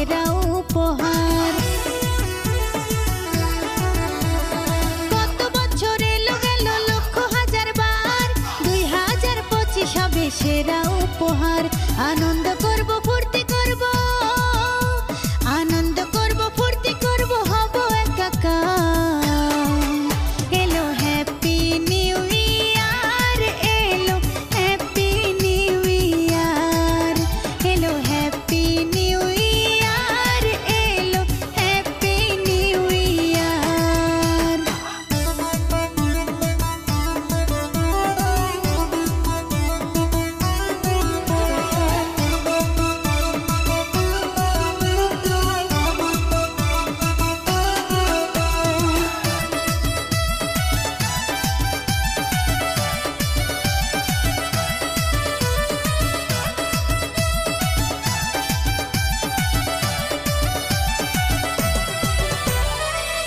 সেরা উপহার। কত বছর এলো গেল লক্ষ হাজার বার, 2025 হবে সেরা উপহার। আনন্দ করব ফুর্তি করব, আনন্দ করব ফুর্তি করব, হব একাকার। এলো হ্যাপি নিউ ইয়ার, এলো হ্যাপি নিউ ইয়ার, এলো হ্যাপি নিউ ইয়ার, এলো হ্যাপি নিউ ইয়ার।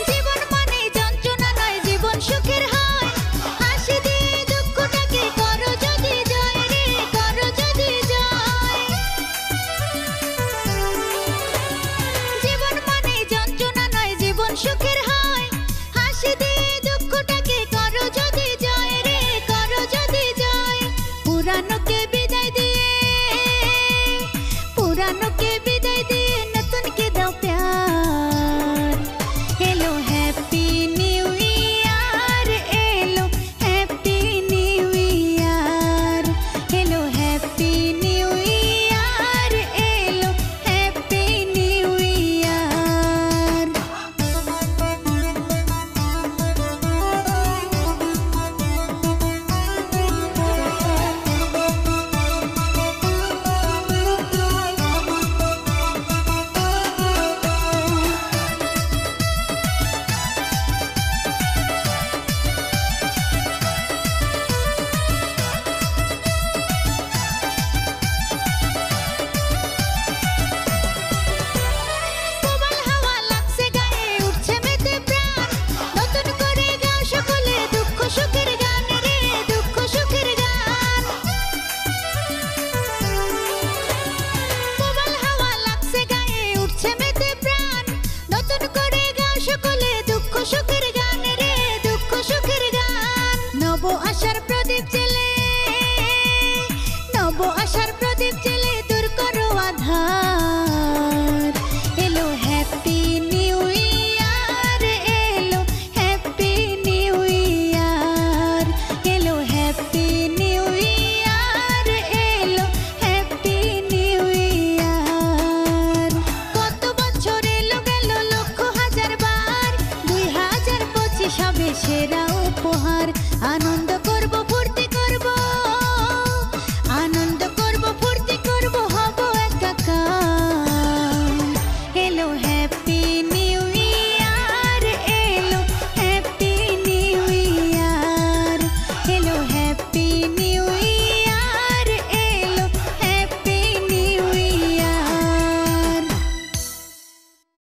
জীবন মানে যন্ত্রণা নয়, জীবন সুখের হয়। হাসি দিয়ে দুঃখটাকে করো যদি জয় রে, করো যদি জয়। জীবন মানে যন্ত্রণা নয়, জীবন সুখের হয়। হাসি দিয়ে দুঃখটাকে করো যদি জয় রে, করো যদি জয়। পুরানোকে বিদায় দিয়ে, পুরানোকে বিদায় দিয়ে নতুনকে দাও প্যার। এলো হ্যাপি নিউ ইয়ার, এলো হ্যাপি নিউ ইয়ার, এলো হ্যাপি নিউ ইয়ার, এলো হ্যাপি নিউ ইয়ার। প্রবল হাওয়া লাগছে গায়ে, উঠছে মেতে প্রাণ। নতুন করে গাও সকলে দুঃখ সুখের গান রে, দুঃখ সুখের গান। প্রবল হাওয়া লাগছে গায়ে, উঠছে মেতে প্রাণ। নতুন করে গাও সকলে দুঃখ সুখের গান রে, দুঃখ সুখের গান। নব আশার প্রদীপ জ্বেলে, নব আশার প্রদীপ জ্বেলে দূর করো আধার। এলো হ্যাপি নিউ ইয়ার, এলো হ্যাপি নিউ ইয়ার, এলো হ্যাপি নিউ ইয়ার, এলো হ্যাপি নিউ ইয়ার। কত বছর এলো গেল লক্ষ হাজার বার, 2025 হবে সেরা উপহার। আনন্দ